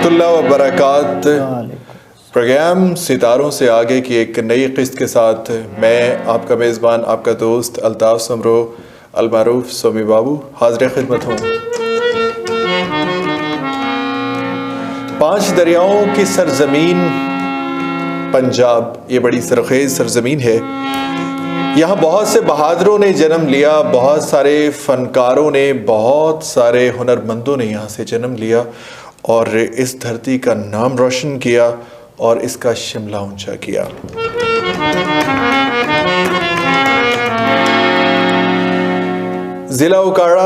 रहमतुल्लाह व बरकात। प्रोग्राम सितारों से आगे की एक नई किस्त के साथ मैं आपका मेज़बान, आपका दोस्त अल्ताफ़ समरो अलमारूफ सोमी बाबू हाज़िर खिदमत हूँ। 5 दरियाओं की सरजमीन पंजाब, ये बड़ी सरखेज़ सरजमीन है। यहाँ बहुत से बहादुरों ने जन्म लिया, बहुत सारे फ़नकारों ने, बहुत सारे हुनरमंदों ने यहाँ से जन्म लिया और इस धरती का नाम रोशन किया और इसका शिमला ऊंचा किया। ज़िला उकाड़ा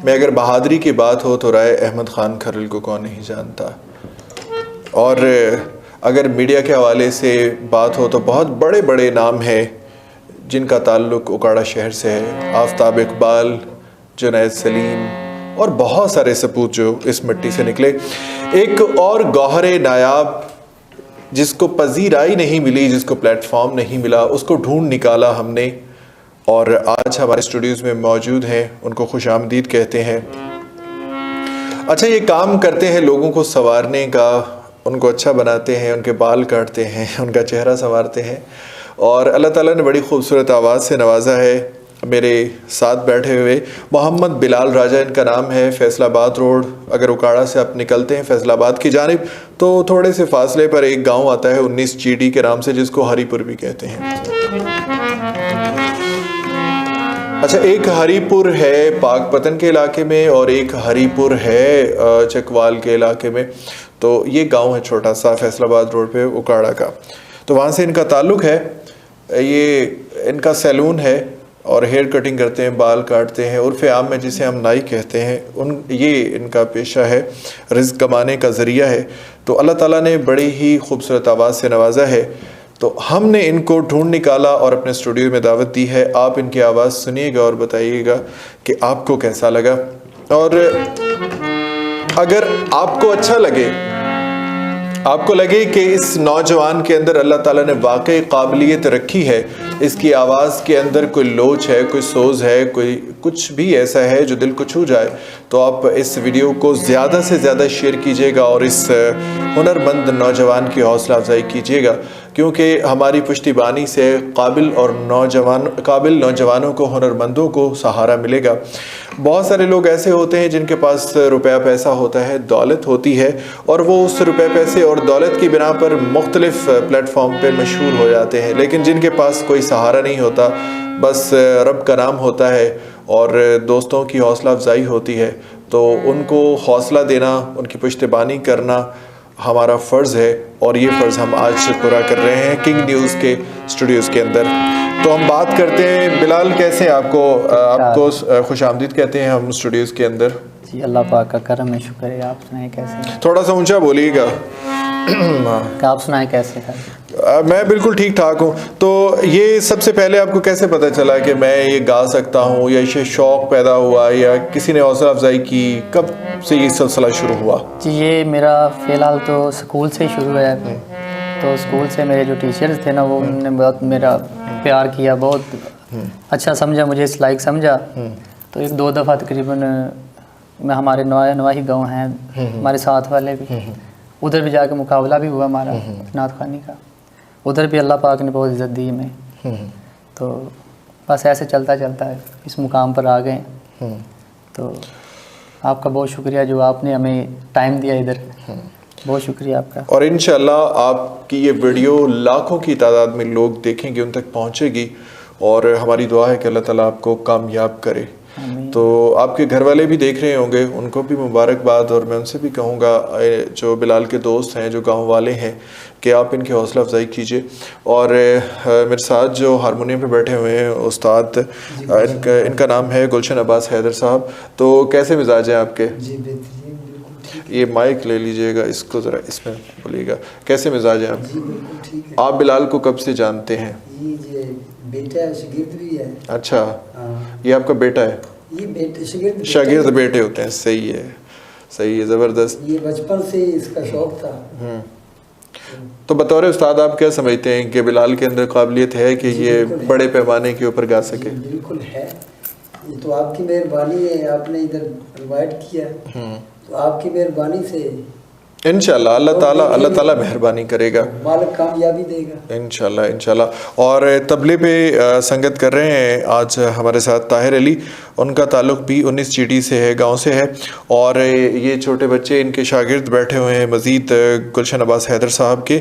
में अगर बहादुरी की बात हो तो राय अहमद ख़ान खरल को कौन नहीं जानता, और अगर मीडिया के हवाले से बात हो तो बहुत बड़े बड़े नाम हैं जिनका ताल्लुक़ उकाड़ा शहर से है। आफ्ताब इकबाल, जुनैद सलीम और बहुत सारे सपूत जो इस मिट्टी से निकले। एक और गौहरे नायाब जिसको पजीराई नहीं मिली, जिसको प्लेटफॉर्म नहीं मिला, उसको ढूंढ निकाला हमने और आज हमारे स्टूडियोज़ में मौजूद हैं। उनको खुशामदीद कहते हैं। अच्छा, ये काम करते हैं लोगों को संवारने का, उनको अच्छा बनाते हैं, उनके बाल काटते हैं, उनका चेहरा संवारते हैं और अल्लाह ताला ने बड़ी खूबसूरत आवाज़ से नवाजा है। मेरे साथ बैठे हुए मोहम्मद बिलाल राजा इनका नाम है। फैसलाबाद रोड, अगर उकाड़ा से आप निकलते हैं फैसलाबाद की जानिब तो थोड़े से फासले पर एक गांव आता है 19 चीडी के नाम से, जिसको हरीपुर भी कहते हैं। अच्छा, एक हरीपुर है पाकपतन के इलाके में और एक हरीपुर है चकवाल के इलाके में। तो ये गांव है छोटा सा फैसलाबाद रोड पे उकाड़ा का, तो वहाँ से इनका ताल्लुक़ है। ये इनका सैलून है और हेयर कटिंग करते हैं, बाल काटते हैं, उर्फ़ आम में जिसे हम नाई कहते हैं। ये इनका पेशा है, रिज़्क़ कमाने का ज़रिया है। तो अल्लाह ताला ने बड़ी ही खूबसूरत आवाज़ से नवाजा है, तो हमने इनको ढूंढ निकाला और अपने स्टूडियो में दावत दी है। आप इनकी आवाज़ सुनिएगा और बताइएगा कि आपको कैसा लगा, और अगर आपको अच्छा लगे, आपको लगे कि इस नौजवान के अंदर अल्लाह ताला ने वाकई काबिलियत रखी है, इसकी आवाज़ के अंदर कोई लोच है, कोई सोज है, कोई कुछ भी ऐसा है जो दिल को छू जाए, तो आप इस वीडियो को ज़्यादा से ज़्यादा शेयर कीजिएगा और इस हुनरमंद नौजवान की हौसला अफजाई कीजिएगा, क्योंकि हमारी पुश्तिबानी से काबिल नौजवानों को, हुनरमंदों को सहारा मिलेगा। बहुत सारे लोग ऐसे होते हैं जिनके पास रुपया पैसा होता है, दौलत होती है, और वो उस रुपये पैसे और दौलत की बिना पर मुख्तलिफ प्लेटफॉर्म पे मशहूर हो जाते हैं। लेकिन जिनके पास कोई सहारा नहीं होता, बस रब का नाम होता है और दोस्तों की हौसला अफजाई होती है, तो उनको हौसला देना, उनकी पुश्तबानी करना हमारा फ़र्ज़ है और ये फ़र्ज़ हम आज पूरा कर रहे हैं किंग न्यूज़ के स्टूडियोज़ के अंदर। तो हम बात करते हैं, बिलाल कैसे आपको खुशामदीद कहते हैं हम स्टूडियोज़ के अंदर। जी, अल्लाह पाक का करम है, शुक्र है। आप सुनाएं कैसे? थोड़ा सा ऊंचा बोलिएगा। आप सुनाएं कैसे है? मैं बिल्कुल ठीक ठाक हूँ। तो ये सबसे पहले आपको कैसे पता चला कि मैं ये गा सकता हूँ, या ये शौक़ पैदा हुआ, या किसी ने हौसला अफजाई की? कब से ये सिलसिला शुरू हुआ? जी, ये मेरा फ़िलहाल तो स्कूल से ही शुरू है। तो स्कूल से मेरे जो टीचर्स थे ना, वो उन्होंने बहुत मेरा प्यार किया, बहुत अच्छा समझा, मुझे इस लायक समझा। तो 1-2 दफ़ा तकरीबन मैं, हमारे नवाही गाँव हैं हमारे साथ वाले भी, उधर भी जाके मुकाबला भी हुआ हमारा नात ख़ानी का। उधर भी अल्लाह पाक ने बहुत इज़्ज़त दी हमें। तो बस ऐसे चलता चलता है इस मुकाम पर आ गए। तो आपका बहुत शुक्रिया जो आपने हमें टाइम दिया इधर, बहुत शुक्रिया आपका। और इंशाअल्लाह आपकी ये वीडियो लाखों की तादाद में लोग देखेंगे, उन तक पहुँचेगी, और हमारी दुआ है कि अल्लाह ताला आपको कामयाब करे। तो आपके घर वाले भी देख रहे होंगे, उनको भी मुबारकबाद, और मैं उनसे भी कहूँगा जो बिलाल के दोस्त हैं, जो गांव वाले हैं, कि आप इनकी हौसला अफजाई कीजिए। और मेरे साथ जो हारमोनियम पे बैठे हुए हैं उस्ताद, इनका नाम है गुलशन अब्बास हैदर साहब। तो कैसे मिजाज हैं आपके? ये माइक ले लीजिएगा, इसको ज़रा इसमें बोलिएगा, कैसे मिजाज हैं आप? आप बिलाल को कब से जानते हैं? बेटा है, शागिर्द भी है। अच्छा, ये आपका बेटा है? ये बेटे शागिर्द बेटे होते हैं। सही है, सही है, ज़बरदस्त। ये बचपन से इसका शौक था। तो बतौर उस्ताद आप क्या समझते हैं कि बिलाल के अंदर काबिलियत है कि ये बड़े पैमाने के ऊपर गा सके? बिल्कुल है, ये तो आपकी मेहरबानी है, आपने इधर इनवाइट किया, तो आपकी मेहरबानी से इंशाल्लाह अल्लाह ताला मेहरबानी करेगा, मालिक कामयाबी देगा इंशाल्लाह इंशाल्लाह। और तबले पे संगत कर रहे हैं आज हमारे साथ ताहिर अली, उनका ताल्लुक़ भी 19 चीटी से है, गांव से है। और ये छोटे बच्चे इनके शागिर्द बैठे हुए हैं मज़ीद गुलशन अब्बास हैदर साहब के,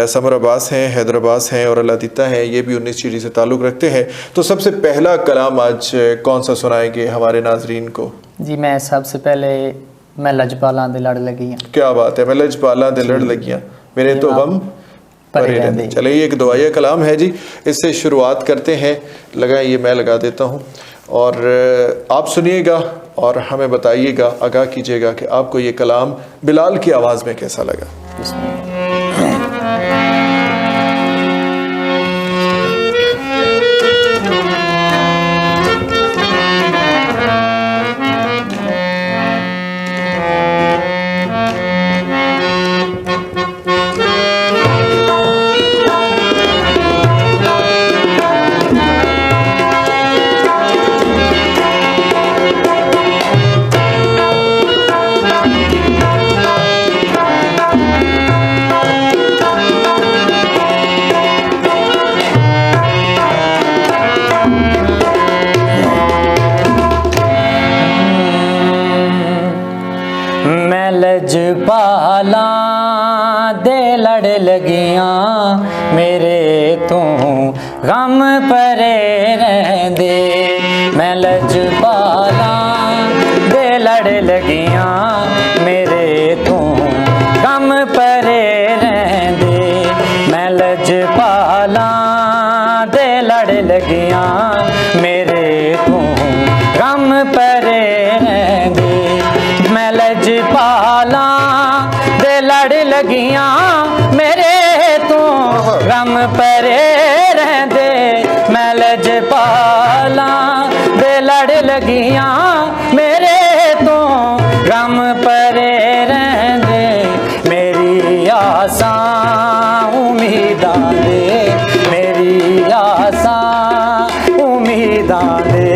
समर अब्बास हैं, हैदर अब्बास हैं और अल्लादीता हैं, ये भी 19 चीटी से ताल्लुक़ रखते हैं। तो सबसे पहला कलाम आज कौन सा सुनाएंगे हमारे नाजरीन को? जी मैं सबसे पहले मैं लजपालां दे लड़ लगी हाँ। क्या बात है, मैं लजपालां दे लड़ लगियां मेरे तो गम परे रहंदे। चलिए एक दुआया कलाम है जी, इससे शुरुआत करते हैं। लगाएं, ये मैं लगा देता हूँ और आप सुनिएगा और हमें बताइएगा, आगाह कीजिएगा कि आपको ये कलाम बिलाल की आवाज़ में कैसा लगा। लजपालां दे लड़ लगियां मेरे तो गम परे रहंदे। मैं लजपालां दे लड़ लगियां मेरे तो गम परे रहंदे। मैं लजपालां दे लड़ लगियां मेरे तो गम परे रहंदे। मैं लजपालां दे लड़ लगियां मेरे तो गम परे रहंदे। मैं लजपालां दे लड़ लगियां मेरे तो गम परे रहंदे। मेरी आसां उम्मीदां दे, मेरी आसां उम्मीदां दे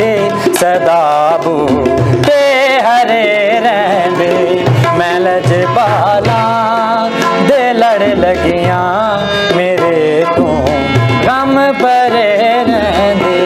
सदा बूटे हरे रहंदे। मैं लजपालां दे लड़ लगियां मेरे तो गम परे रहंदे।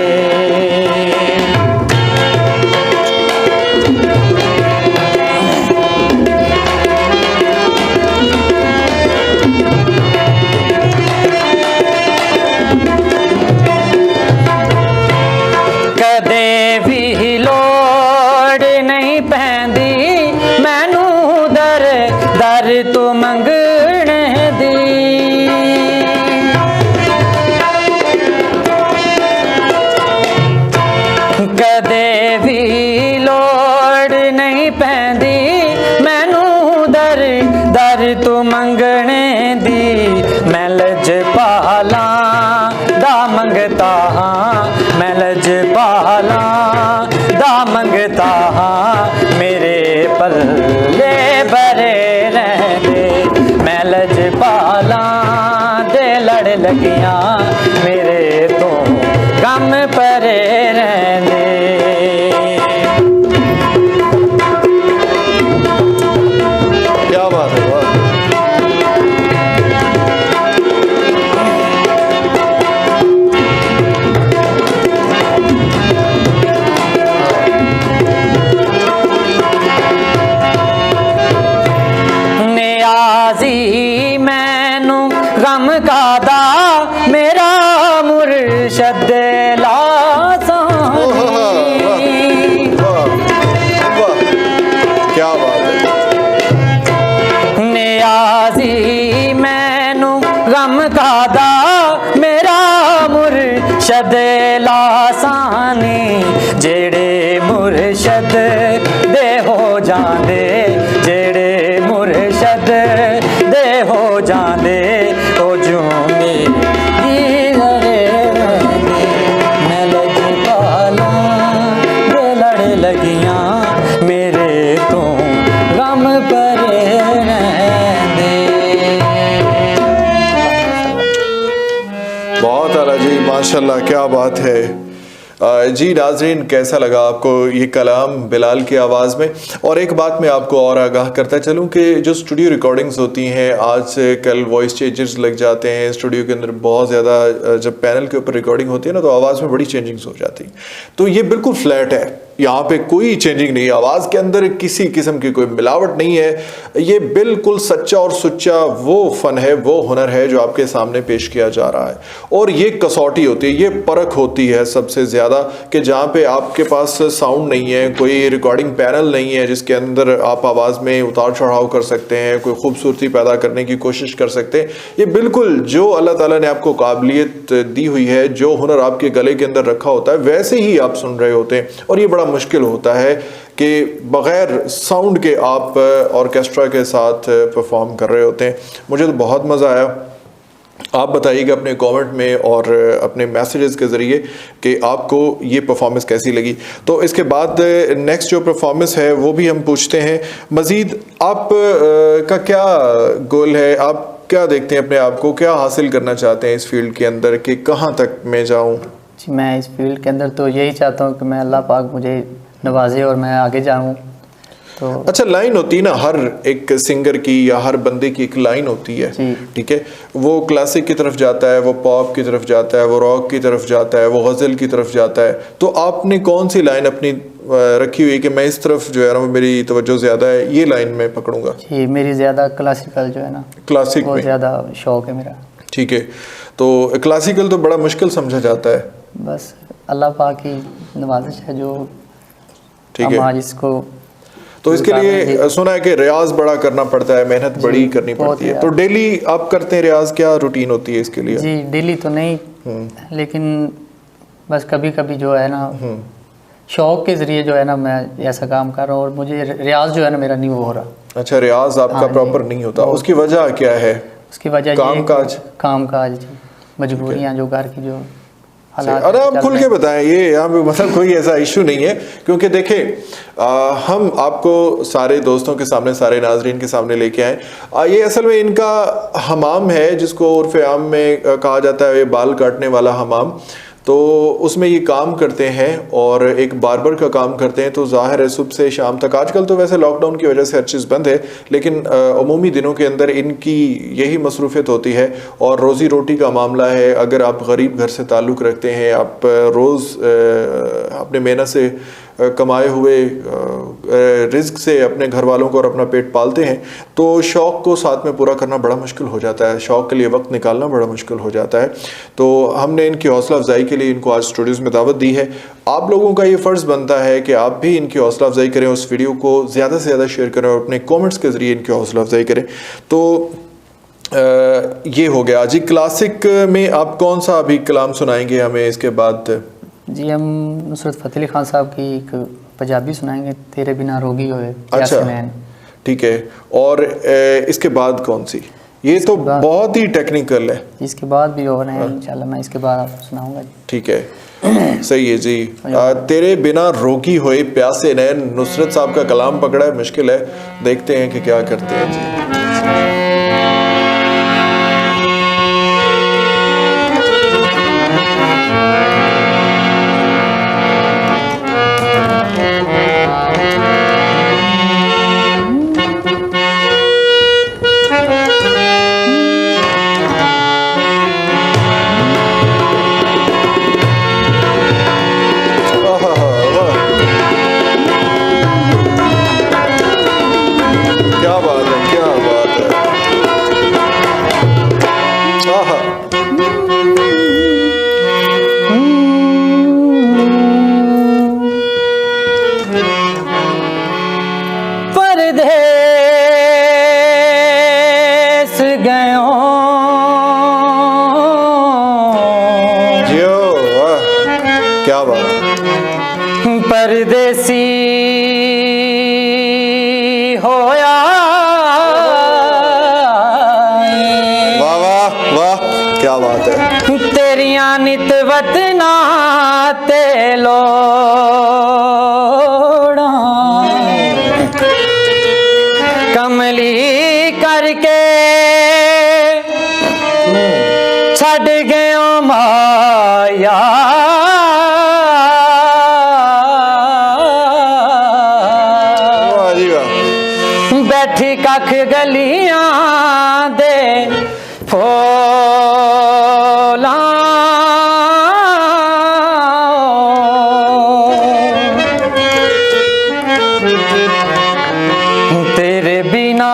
कदे भी लोड़ नहीं पैंदी मैनू दर दर तो मंगने दी। कदे भी लोड़ नहीं पैंदी मैनू दर दर तो मंगने दी। मैं लजपालां दा मंगता हाँ, मैं लजपालां दा मंगता हाँ मेरे पल्ले भरे रहंदे। मैं लजपालां दे लड़ लगियां मेरे तो गम परे रहंदे। क्या बात है, वाह। नियाज़ी मैनू गम कादा मेरा मुर्शद लासानी। क्या बात है। नियाज़ी मैनू गम कादा मेरा मुर्शद लासानी। जेड़े मुर्शद दे हो जांदे, जेड़े मुर्शद दे हो जांदे ओ जूमी मैं लजपालां दे लड़ लगियां मेरे तो गम परे रहंदे। बहुत आला जी, माशाल्लाह, क्या बात है। जी नाजरीन, कैसा लगा आपको ये कलाम बिलाल की आवाज़ में? और एक बात मैं आपको और आगाह करता चलूँ कि जो स्टूडियो रिकॉर्डिंग्स होती हैं आज कल वॉइस चेंजर्स लग जाते हैं स्टूडियो के अंदर, बहुत ज़्यादा जब पैनल के ऊपर रिकॉर्डिंग होती है ना तो आवाज़ में बड़ी चेंजिंग्स हो जाती हैं। तो ये बिल्कुल फ्लैट है, यहाँ पे कोई चेंजिंग नहीं है, आवाज़ के अंदर किसी किस्म की कोई मिलावट नहीं है। ये बिल्कुल सच्चा और सुच्चा वो फ़न है, वो हुनर है जो आपके सामने पेश किया जा रहा है। और ये कसौटी होती है, ये परख होती है सबसे ज़्यादा कि जहाँ पे आपके पास साउंड नहीं है, कोई रिकॉर्डिंग पैनल नहीं है जिसके अंदर आप आवाज़ में उतार चढ़ाव कर सकते हैं, कोई खूबसूरती पैदा करने की कोशिश कर सकते हैं। ये बिल्कुल जो अल्लाह ताला ने आपको काबिलियत दी हुई है, जो हुनर आपके गले के अंदर रखा होता है वैसे ही आप सुन रहे होते हैं। और ये बड़ा मुश्किल होता है कि बग़ैर साउंड के आप ऑर्केस्ट्रा के साथ परफॉर्म कर रहे होते हैं। मुझे तो बहुत मज़ा आया। आप बताइएगा अपने कमेंट में और अपने मैसेजेस के ज़रिए कि आपको ये परफॉर्मेंस कैसी लगी। तो इसके बाद नेक्स्ट जो परफॉर्मेंस है वो भी हम पूछते हैं। मज़ीद आप का क्या गोल है, आप क्या देखते हैं अपने आप को, क्या हासिल करना चाहते हैं इस फील्ड के अंदर कि कहाँ तक मैं जाऊँ? जी, मैं इस फील्ड के अंदर तो यही चाहता हूँ कि मैं अल्लाह पाक मुझे नवाजे और मैं आगे जाऊँ। तो अच्छा, लाइन होती है ना हर एक सिंगर की या हर बंदे की एक लाइन होती है, ठीक है? वो क्लासिक की तरफ जाता है, वो पॉप की तरफ जाता है, वो रॉक की तरफ जाता है, वो गज़ल की तरफ जाता है। तो आपने कौन सी लाइन अपनी रखी हुई कि मैं इस तरफ जो है ना मेरी तवज्जो ज़्यादा है, ये लाइन मैं पकड़ूंगा? जी, मेरी ज़्यादा क्लासिकल जो है ना, क्लासिक बहुत में ज़्यादा शौक़ है मेरा। ठीक है, तो क्लासिकल तो बड़ा मुश्किल समझा जाता है। बस अल्लाह पाक की नवाजिश है जो ठीक हम है। आज इसको तो इसके लिए सुना है कि रियाज बड़ा करना पड़ता है, मेहनत बड़ी करनी पड़ती है। तो डेली आप करते हैं रियाज, क्या रूटीन होती है इसके लिए? जी, डेली तो नहीं, लेकिन बस कभी कभी जो है ना शौक के ज़रिए जो है ना मैं ऐसा काम कर रहा हूँ और मुझे रियाज जो है ना मेरा नहीं हो रहा। अच्छा, रियाज आपका प्रॉपर नहीं होता, उसकी वजह क्या है? उसकी वजह काम काज जी, मजबूरियाँ जो घर की जो हालात। अरे आप खुल के बताएं, ये यहाँ पे मतलब कोई ऐसा इशू नहीं है, क्योंकि देखें हम आपको सारे दोस्तों के सामने, सारे नाजरीन के सामने लेके आए। ये असल में इनका हमाम है जिसको उर्फ़ आम में कहा जाता है बाल काटने वाला हमाम। तो उसमें ये काम करते हैं और एक बार्बर का काम करते हैं। तो ज़ाहिर है सुबह से शाम तक, आजकल तो वैसे लॉकडाउन की वजह से हर चीज़ बंद है, लेकिन अमूमी दिनों के अंदर इनकी यही मसरूफ़ियत होती है और रोज़ी रोटी का मामला है। अगर आप गरीब घर से ताल्लुक़ रखते हैं, आप रोज़ अपने मेहनत से कमाए हुए रिज़्क से अपने घर वालों को और अपना पेट पालते हैं, तो शौक़ को साथ में पूरा करना बड़ा मुश्किल हो जाता है, शौक़ के लिए वक्त निकालना बड़ा मुश्किल हो जाता है। तो हमने इनकी हौसला अफजाई के लिए इनको आज स्टूडियोज़ में दावत दी है। आप लोगों का ये फ़र्ज़ बनता है कि आप भी इनकी हौसला अफजाई करें, उस वीडियो को ज़्यादा से ज़्यादा शेयर करें और अपने कॉमेंट्स के ज़रिए इनकी हौसला अफजाई करें। तो ये हो गया जी। क्लासिक में आप कौन सा अभी कलाम सुनाएंगे हमें इसके बाद? जी, हम नुसरत फ़तेह अली ख़ान साहब की एक पंजाबी सुनाएंगे, तेरे बिना रोगी होए। अच्छा, ठीक है। और इसके बाद कौन सी? ये तो बहुत ही टेक्निकल है। इसके बाद भी और है इंशाल्लाह, मैं इसके बाद आपको सुनाऊंगा। ठीक है, सही है जी। तेरे बिना रोगी होए प्यासे नैन, नुसरत साहब का कलाम पकड़ा है, मुश्किल है, देखते हैं कि क्या करते हैं जी। परदेसी होया। वाह वाह वाह, क्या बात है। तेरिया नित वतना ते लोड़ा कमली करके छड़ गयो माया। बैठी कख गलियां दे फूलां तेरे बिना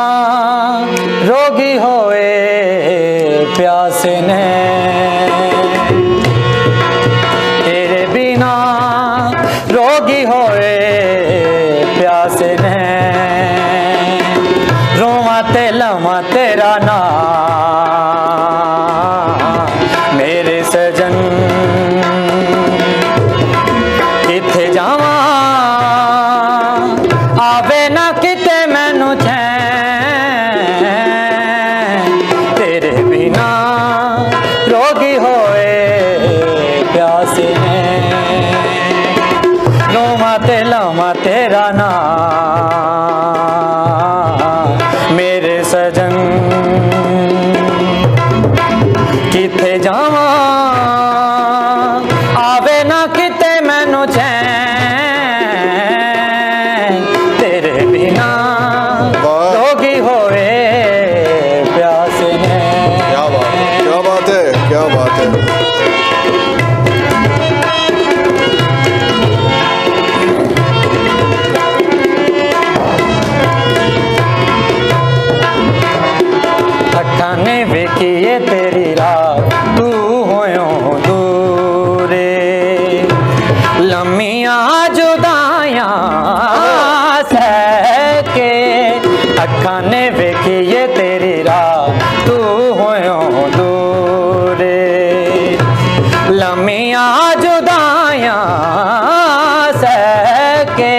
रोगी होए प्यासे ने तेरे बिना रोगी होए प्यासे ने रोवा ते लवा तेरा नाम मेरे सजन किथे जावा आवे ना किते मैनू चैन तेरे बिना रोगी होए प्यासे ने रोवा ते लवा तेरा नाम मेरे सजन किथे जावा आवे ना किते मैनू चैन तेरे बिना रोगी होए प्यासे ने क्या बात है, क्या बात है, क्या बात है। अखा ने वेखिए तेरी रात तू होयो दूरे लम्मियां जुदाइयां सहके अखा ने वेखिए तेरी रात तू होयो दूरे लम्मियां जुदाइयां सहके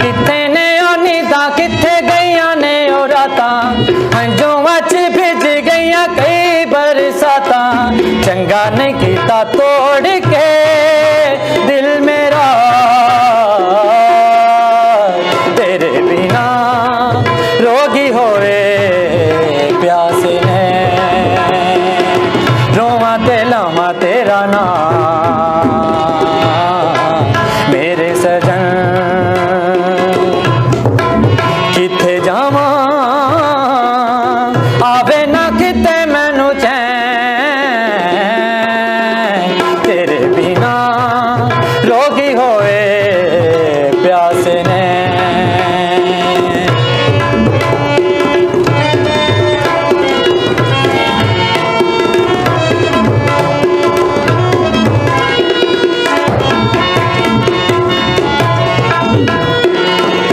किथे ने ओ नींदा किथे गईयां ने ओ रातां हंजों वच भिज गईयां कई बरसातां चंगा नहीं कीता तोड़ के दिल मेरा तेरे बिना रोगी होए प्यासे ने रोवा ते लवा तेरा नाम मेरे सजन किथे जावा आवे ना किते मैनू चैन तेरे बिना रोगी होए प्यासे ने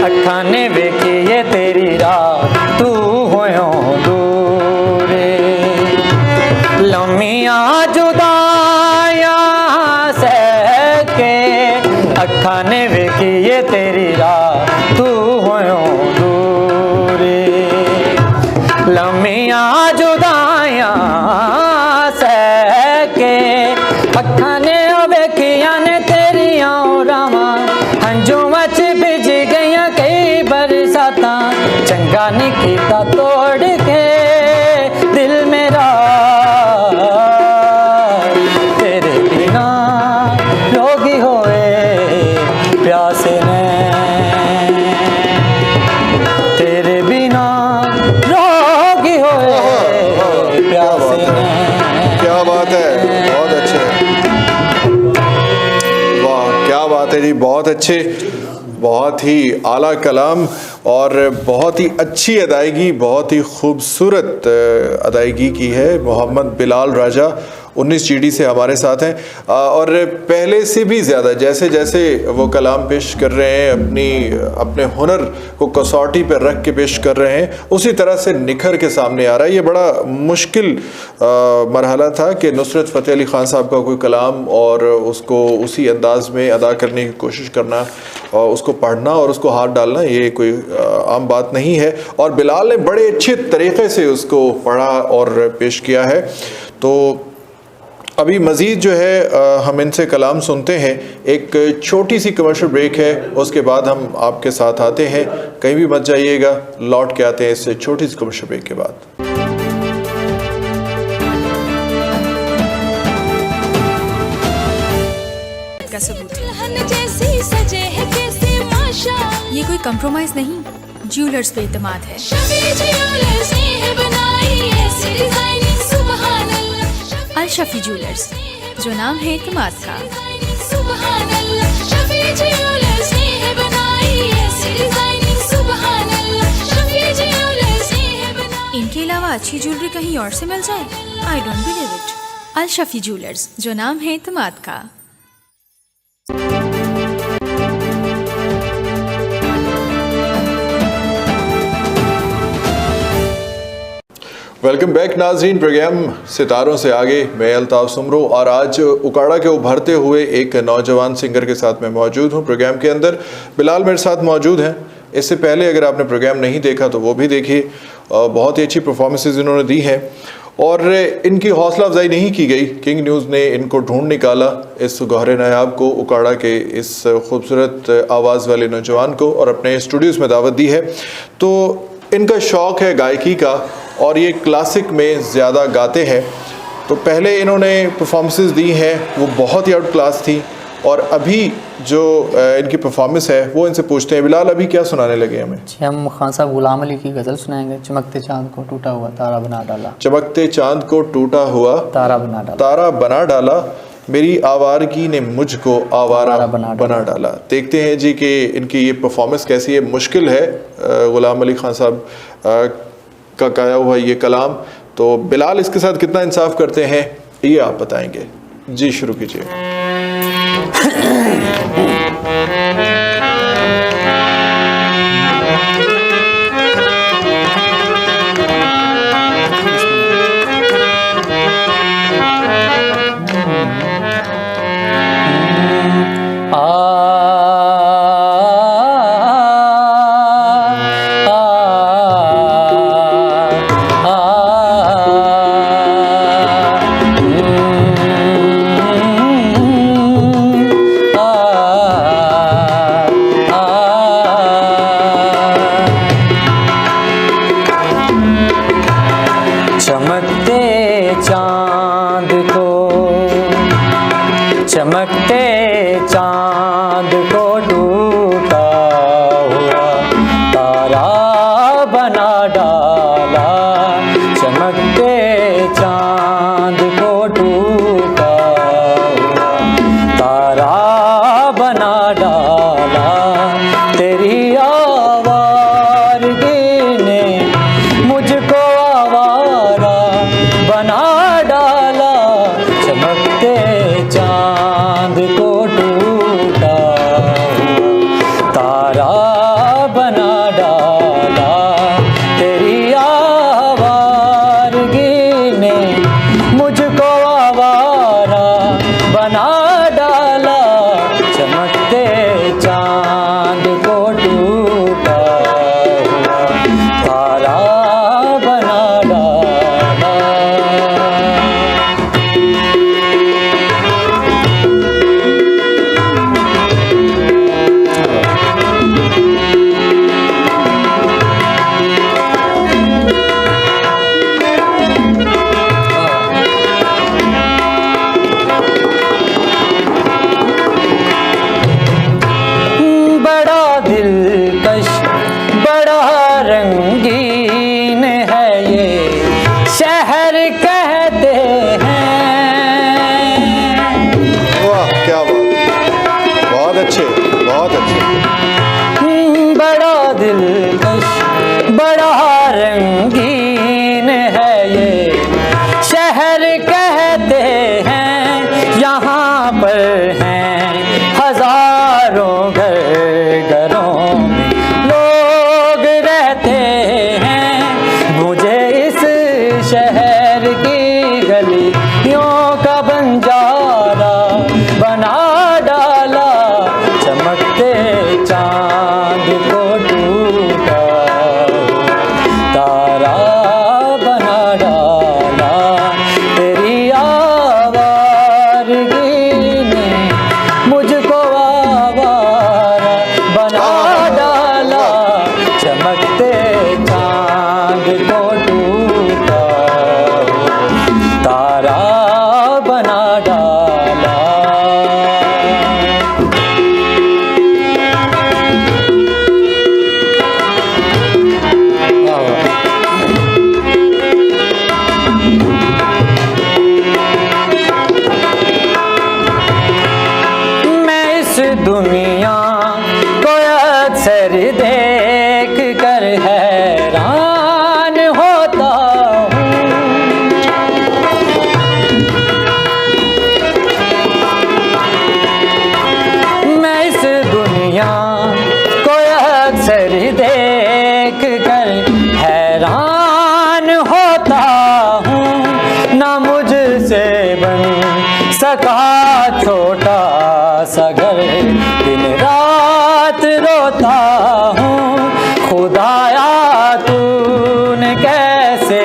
अखा ने वेखिए तेरी रात तू होयो दूरे लम्मियां जुदाइयां सहके अखा ने वेखिए तेरी रात तू होयो दूरे लम्मियां जुदाइयां सहके अखा ने वेखियां ने तेरियां रावां हंजों वच भिज गईयां कई बरसातां चंगा नहीं कीता तोड़ के दिल मेरा तेरे बिना रोगी होए प्यासे ने तेरे बिना रोगी होए प्यासे ने क्या बात है, बहुत अच्छे, वाह क्या बात है जी, बहुत अच्छे, बहुत ही आला कलाम और बहुत ही अच्छी अदायगी, बहुत ही खूबसूरत अदायगी की है। मोहम्मद बिलाल राजा 19 GD से हमारे साथ हैं और पहले से भी ज़्यादा जैसे जैसे वो कलाम पेश कर रहे हैं, अपने हुनर को कसौटी पर रख के पेश कर रहे हैं, उसी तरह से निखर के सामने आ रहा है। ये बड़ा मुश्किल मरहला था कि नुसरत फ़तेह अली ख़ान साहब का कोई कलाम और उसको उसी अंदाज में अदा करने की कोशिश करना और उसको पढ़ना और उसको हाथ डालना, ये कोई आम बात नहीं है। और बिलाल ने बड़े अच्छे तरीक़े से उसको पढ़ा और पेश किया है। तो अभी मज़ीद जो है हम इनसे कलाम सुनते हैं। एक छोटी सी कमर्शियल ब्रेक है, उसके बाद हम आपके साथ आते हैं। कहीं भी मत जाइएगा, लौट के आते हैं इससे छोटी सी कमर्शियल ब्रेक के बाद। ये कोई कंप्रोमाइज नहीं, ज्वेलर्स पे इत्मीनान है। शफी ज्वेलर्स ने है बनाई ऐसी डिजाइनिंग सुभान अल्लाह। अल शफी ज्वेलर्स, जो नाम है इत्मीनान का। सुभान अल्लाह, शफी ज्वेलर्स ने है बनाई ऐसी डिजाइनिंग सुभान अल्लाह। शफी ज्वेलर्स ने है बनाई। इनके अलावा अच्छी ज्वेलरी कहीं और से मिल जाए? I don't believe it. Al Shafi jewellers, जो नाम है इत्मीनान का। वेलकम बैक नाजरीन, प्रोग्राम सितारों से आगे। मैं अल्ताफ सुमरो और आज उकाड़ा के उभरते हुए एक नौजवान सिंगर के साथ मैं मौजूद हूं। प्रोग्राम के अंदर बिलाल मेरे साथ मौजूद हैं। इससे पहले अगर आपने प्रोग्राम नहीं देखा तो वो भी देखिए। बहुत ही अच्छी परफॉर्मेंसेज इन्होंने दी हैं और इनकी हौसला अफजाई नहीं की गई। किंग न्यूज़ ने इनको ढूंढ निकाला, इस गौहर नायाब को, उकाड़ा के इस खूबसूरत आवाज़ वाले नौजवान को, और अपने स्टूडियोज़ में दावत दी है। तो इनका शौक़ है गायकी का और ये क्लासिक में ज़्यादा गाते हैं। तो पहले इन्होंने परफॉर्मेंसेस दी हैं, वो बहुत ही आउट क्लास थी। और अभी जो इनकी परफॉर्मेंस है वो इनसे पूछते हैं। बिलाल, अभी क्या सुनाने लगे हमें? जी, हम खान साहब गुलाम अली की गज़ल सुनाएंगे। चमकते चांद को टूटा हुआ तारा बना डाला। चमकते चांद को टूटा हुआ तारा बना डाला। तारा बना डाला, मेरी आवारगी ने मुझको आवारा बना डाला। देखते हैं जी कि इनकी ये परफॉर्मेंस कैसी है। मुश्किल है गुलाम अली खान साहब का गाया हुआ ये कलाम। तो बिलाल इसके साथ कितना इंसाफ करते हैं ये आप बताएंगे। जी, शुरू कीजिए। चमकते चांद को टूटा हुआ तारा बना डाला। चमकते चांद को टूटा हुआ तारा बना डाला। तेरी आवारगी ने मुझको आवारा बना डाला। चमकते चांद को टूटा हुआ तारा बना डाला। तेरी आवारगी ने मुझको आवारा बना डाला। चमकते चांद को टूटा हुआ तारा बना डाला। बड़ा दिलकश बड़ा रंगीन है ये शहर कहते हैं। वाह, क्या बात, बहुत अच्छे, बहुत अच्छे। बड़ा दिलकश बड़ा रंगीन है ये शहर कहते हैं। यहाँ पर हैं हजारों घर, घरों में लोग रहते हैं। मुझे इस शहर की गलियों का बंजारा बना डाला। चमकते चांद को टूटा हुआ तारा बना डाला। तेरी आवारगी ने मुझको आवारा दुनिया को अक्सर देख कर हैरान होता हूँ। मैं इस दुनिया को अक्सर देख कर हैरान होता हूँ। ना मुझसे बन सका छोटा सा घर, दिन रात रोता हूँ। खुदाया तूने कैसे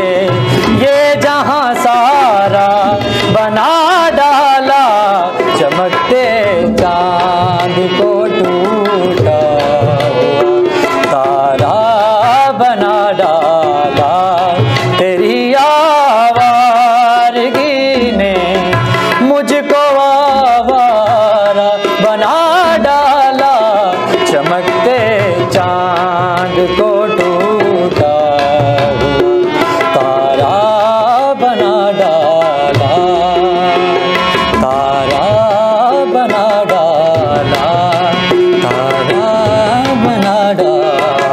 ये जहां सारा बना डाला, चमकते चांद को टूटा हुआ तारा बना डाला। तेरी आवारगी ने मुझको आवारा बना डाला, चमकते चांद को टूटा हुआ तारा बना डाला, तारा बना डाला, तारा बना डाला।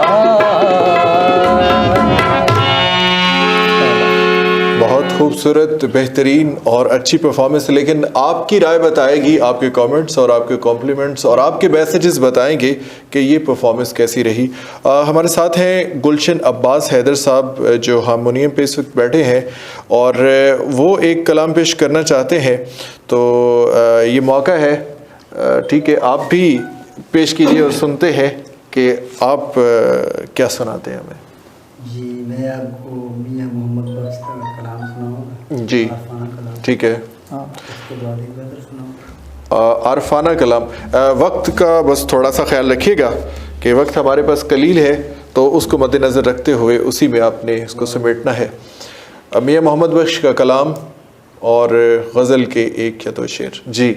बहुत खूबसूरत, बेहतरीन और अच्छी परफॉर्मेंस। लेकिन आपकी राय बताएगी, आपके कमेंट्स और आपके कॉम्प्लीमेंट्स और आपके मैसेजेस बताएंगे कि ये परफॉर्मेंस कैसी रही। हमारे साथ हैं गुलशन अब्बास हैदर साहब, जो हारमोनियम पे इस वक्त बैठे हैं और वो एक कलाम पेश करना चाहते हैं। तो ये मौका है, ठीक है, आप भी पेश कीजिए और सुनते हैं कि आप क्या सुनाते हैं हमें। जी, मैं आपको मियां मोहम्मद बख्श का कलाम सुनाऊंगा। जी, आरफाना कलाम। ठीक है। उसके बाद एक गज़ल सुनाऊंगा। आरफाना कलाम। वक्त का बस थोड़ा सा ख्याल रखिएगा कि वक्त हमारे पास कलील है, तो उसको मद्देनज़र रखते हुए उसी में आपने इसको समेटना है। मियां मोहम्मद बख्श का कलाम और गज़ल के एक या दो शेर। जी।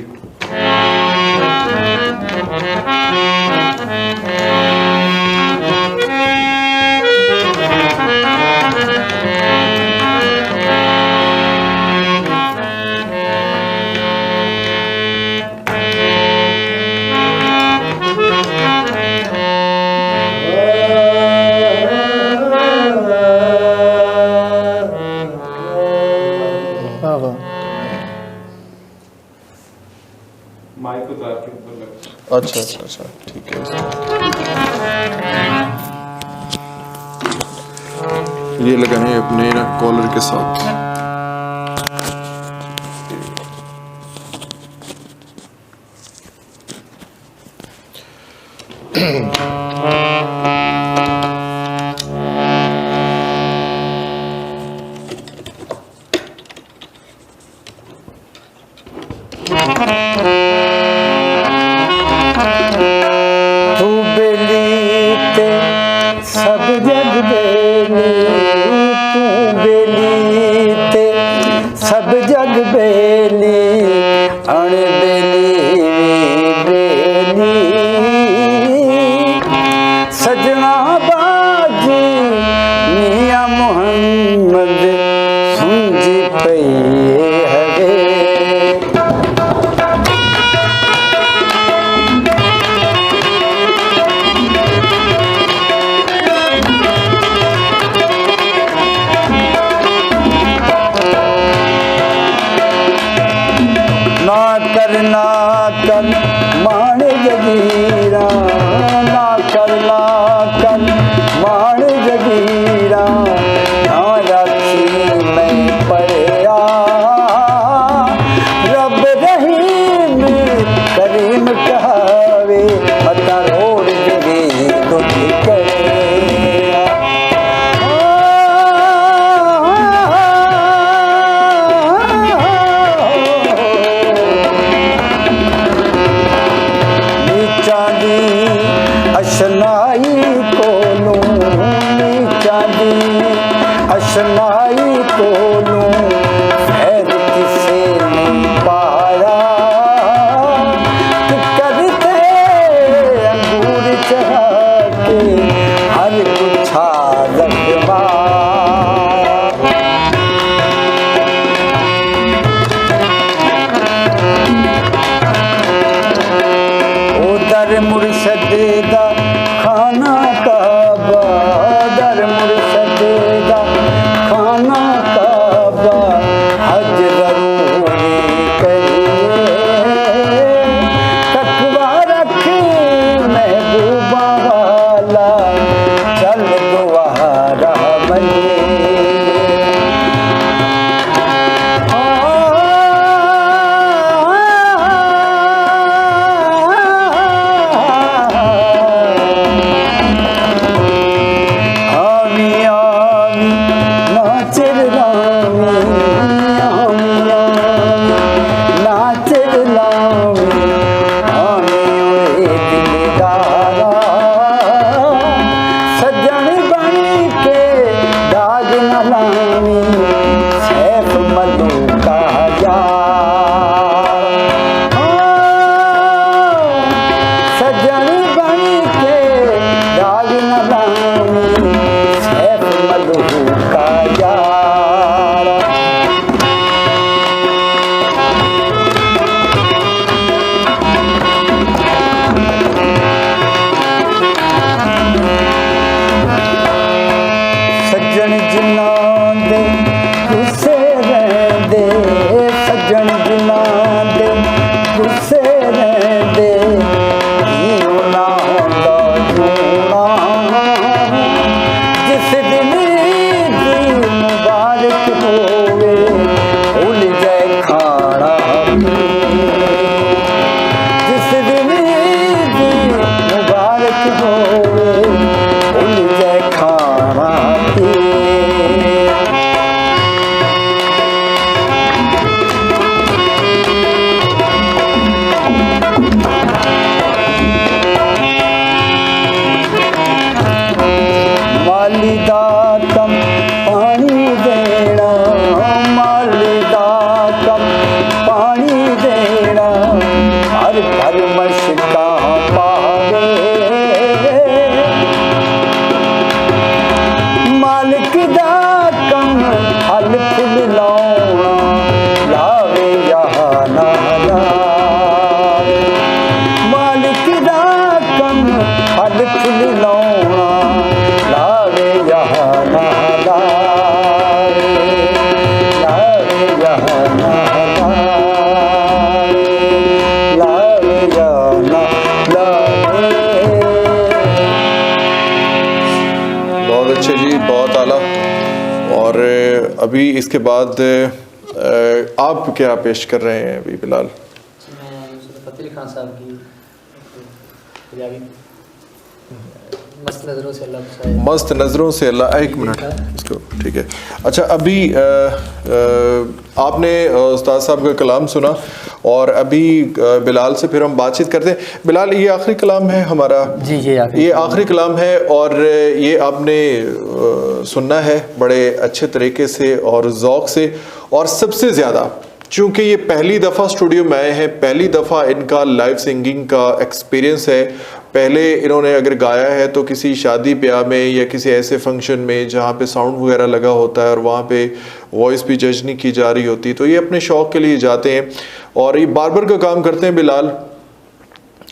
अच्छा अच्छा अच्छा, ठीक है। ये लगाए अपने कॉलर के साथ। सब जग बेली, तू बेली ते सब जग बेली, अण बेली बेली। सजना बाजी मियां मोहम्मद सुंजी पई हवे। ना कर मान जगीरा, ना कर मान जगीरा, ना राखी मैं पढ़िया। रब रहीम करीम कहावे, मता रोड जगी दुख करे। अशनाई कोलू चांदी, अशनाई कोलू खैर किसे नहीं पाया। करते अंगूर चढ़ा के हर गुच्छा लखवा। मुर्शद दा खाना काबा, दर मुर्शद दा खाना काबा, हज जरूरी करिए, तकवा रख महबूबा वाला, चल दुआरा बने। अभी इसके बाद आप क्या पेश कर रहे हैं अभी बिलाल? फतेह खान साहब की मस्त नज़रों से अल्लाह बचाए। मस्त नज़रों से अल्लाह, एक मिनट इसको, ठीक है। अच्छा, अभी आपने उस्ताद साहब का कलाम सुना और अभी बिलाल से फिर हम बातचीत करते हैं। बिलाल, ये आखिरी कलाम है हमारा? जी जी, ये आखिरी कलाम है और ये आपने सुनना है बड़े अच्छे तरीके से और ज़ौक़ से, और सबसे ज़्यादा चूँकि ये पहली दफ़ा स्टूडियो में आए हैं, पहली दफ़ा इनका लाइव सिंगिंग का एक्सपीरियंस है। पहले इन्होंने अगर गाया है तो किसी शादी ब्याह में या किसी ऐसे फंक्शन में जहाँ पे साउंड वगैरह लगा होता है और वहाँ पे वॉइस भी जज नहीं की जा रही होती, तो ये अपने शौक़ के लिए जाते हैं और ये बार्बर का काम करते हैं बिलाल,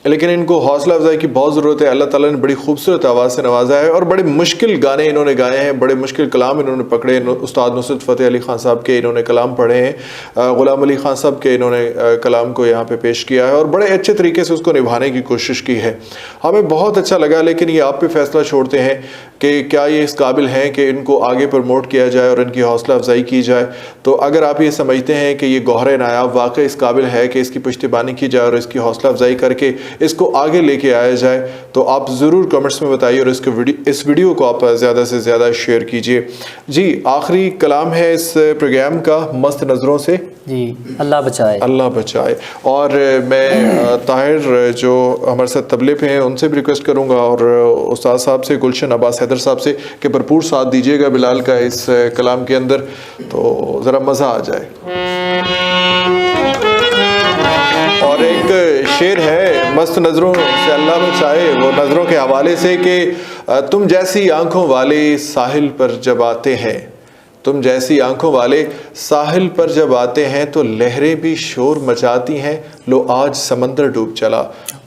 लेकिन इनको हौसला अफजाई की बहुत ज़रूरत है। अल्लाह ताला ने बड़ी खूबसूरत आवाज़ से नवाजा है और बड़े मुश्किल गाने इन्होंने गाए हैं, बड़े मुश्किल कलाम इन्होंने पकड़े। उस्ताद नुसरत फ़तेह अली ख़ान साहब के इन्होंने कलाम पढ़े हैं, ग़ुलाम अली ख़ान साहब के इन्होंने कलाम को यहाँ पे पेश किया है और बड़े अच्छे तरीके से उसको निभाने की कोशिश की है। हमें बहुत अच्छा लगा, लेकिन ये आप पे फैसला छोड़ते हैं कि क्या ये इस काबिल हैं कि इनको आगे प्रमोट किया जाए और इनकी हौसला अफजाई की जाए। तो अगर आप ये समझते हैं कि ये गौहर नायाब वाकई इस काबिल है कि इसकी पुश्तबानी की जाए और इसकी हौसला अफजाई करके इसको आगे लेके आया जाए, तो आप ज़रूर कमेंट्स में बताइए और इस वीडियो को आप ज़्यादा से ज़्यादा शेयर कीजिए। जी, आखिरी कलाम है इस प्रोग्राम का, मस्त नज़रों से। जी, अल्लाह बचाए, अल्लाह बचाए। और मैं ताहिर जो हमारे साथ तबले पे हैं उनसे भी रिक्वेस्ट करूँगा और उस्ताद साहब से, गुलशन अब्बास हैदर साहब से, कि भरपूर साथ दीजिएगा बिलाल का इस कलाम के अंदर, तो ज़रा मज़ा आ जाए। और एक शेर है, मस्त नज़रों से अल्लाह बचाए, वो नज़रों के हवाले से कि तुम जैसी आंखों वाले साहिल पर जब आते हैं, तुम जैसी आंखों वाले साहिल पर जब आते हैं तो लहरें भी शोर मचाती हैं, लो आज समंदर डूब चला।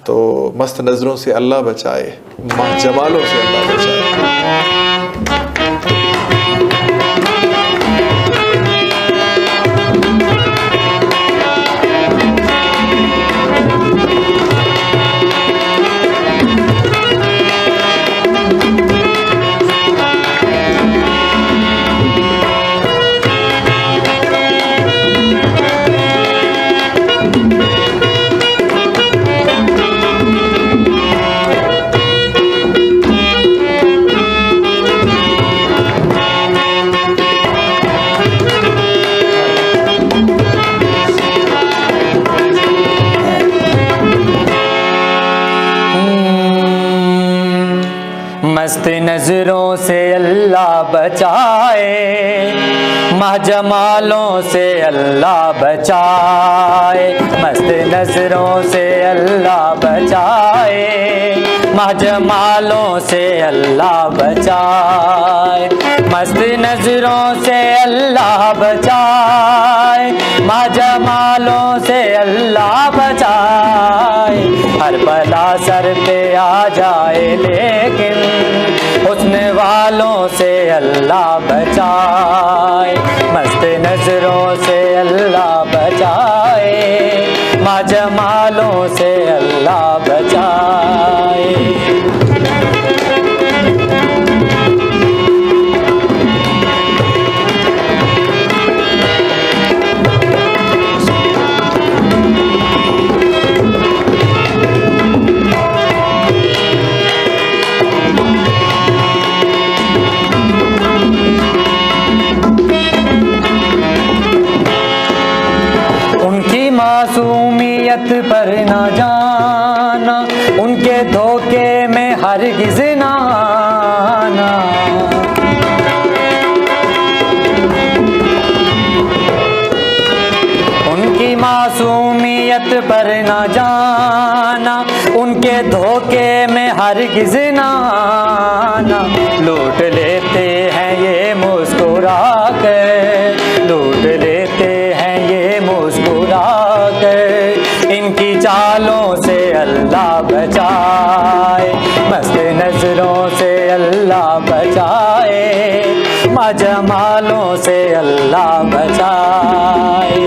तो मस्त नज़रों से अल्लाह बचाए, माँ जमालों से अल्लाह बचाए। मस्त नज़रों से अल्लाह बचाए, माँ जमालों से अल्लाह बचाए। मस्त नज़रों से अल्लाह बचाए, माँ जमालों से अल्लाह बचाए। मस्त नज़रों से अल्लाह बचाए, माँ जमालों से अल्लाह बचाए। हर बला सर पे आ जाए लेकिन हुस्न वालों से अल्लाह बचाए। मस्त नज़रों से अल्लाह बचाए, माँ जमालों से अल्लाह बचाए। मासूमियत पर ना जाना, उनके धोखे में हरगिज़ ना आना। उनकी मासूमियत पर ना जाना, उनके धोखे में हरगिज़ ना आना। लूट लेते हैं ये मुस्कुरा कर, लूट लेते हैं ये मुस्कुरा कर। इनकी चालों से अल्लाह बचाए, मस्त नज़रों से अल्लाह बचाए। माँ जमालों से अल्लाह बचाए।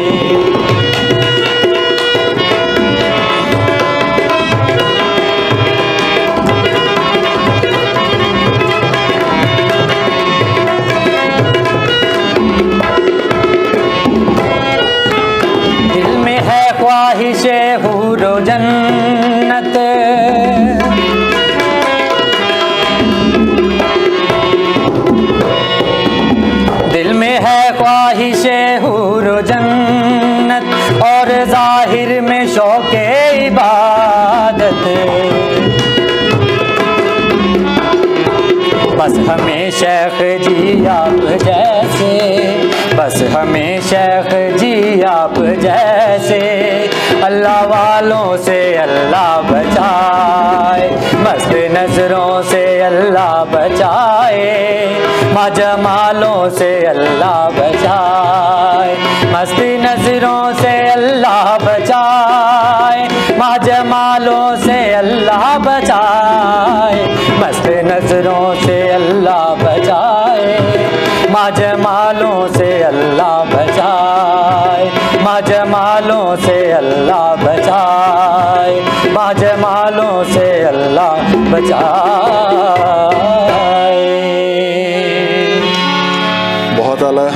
ख्वाहिशे हूरो जन्नत, दिल में है ख्वाहिशे हूरो जन्नत और जाहिर में शौक़े इबादत। बस हमें शेख जी आप जैसे, बस हमें शेख जी आप जैसे अल्लाह वालों से अल्लाह बचाए। मस्त नज़रों से अल्लाह बचाए, माँ जमालों से अल्लाह बचाए। मस्त नज़रों से अल्लाह बचाए, माँ जमालों से अल्लाह बचाए। मस्त नज़रों से अल्लाह बचाए, माँ जमालों से अल्लाह बचाए। माँ जमालों से अल्लाह बचाए, माँ जमालों से अल्लाह बचाए। बहुत आला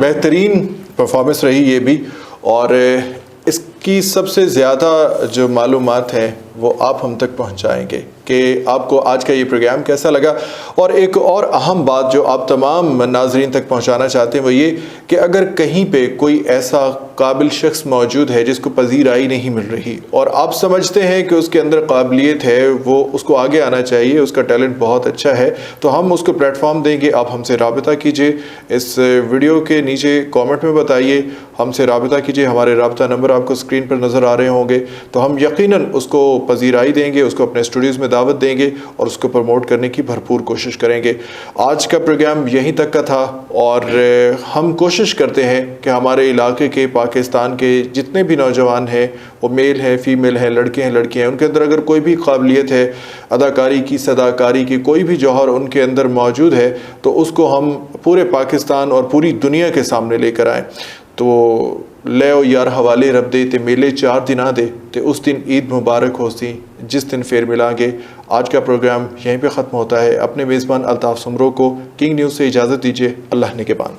बेहतरीन परफॉर्मेंस रही ये भी, और इसकी सबसे ज़्यादा जो मालूमात हैं वो आप हम तक पहुंचाएंगे कि आपको आज का ये प्रोग्राम कैसा लगा। और एक और अहम बात जो आप तमाम नाजरीन तक पहुंचाना चाहते हैं वो ये कि अगर कहीं पे कोई ऐसा काबिल शख्स मौजूद है जिसको पजीराई नहीं मिल रही और आप समझते हैं कि उसके अंदर काबिलियत है, वो उसको आगे आना चाहिए, उसका टैलेंट बहुत अच्छा है, तो हम उसको प्लेटफॉर्म देंगे। आप हमसे राबिता कीजिए, इस वीडियो के नीचे कॉमेंट में बताइए, हमसे राबिता कीजिए। हमारे राबिता नंबर आपको स्क्रीन स्क्रीन पर नज़र आ रहे होंगे, तो हम यकीनन उसको पजीराई देंगे, उसको अपने स्टूडियोज़ में दावत देंगे और उसको प्रमोट करने की भरपूर कोशिश करेंगे। आज का प्रोग्राम यहीं तक का था और हम कोशिश करते हैं कि हमारे इलाके के, पाकिस्तान के जितने भी नौजवान हैं, वो मेल हैं, फ़ीमेल हैं, लड़के हैं, लड़कियाँ हैं, उनके अंदर अगर कोई भी काबिलियत है अदाकारी की, सदाकारी की, कोई भी जौहर उनके अंदर मौजूद है, तो उसको हम पूरे पाकिस्तान और पूरी दुनिया के सामने लेकर आएँ। तो ले यार हवाले रब दे ते मेले 4 दिन आ दे ते उस दिन ईद मुबारक हो सी जिस दिन फेर मिलांगे। आज का प्रोग्राम यहीं पे ख़त्म होता है। अपने मेज़बान अल्ताफ़ सुमरो को किंग न्यूज़ से इजाज़त दीजिए। अल्लाह निगहबान।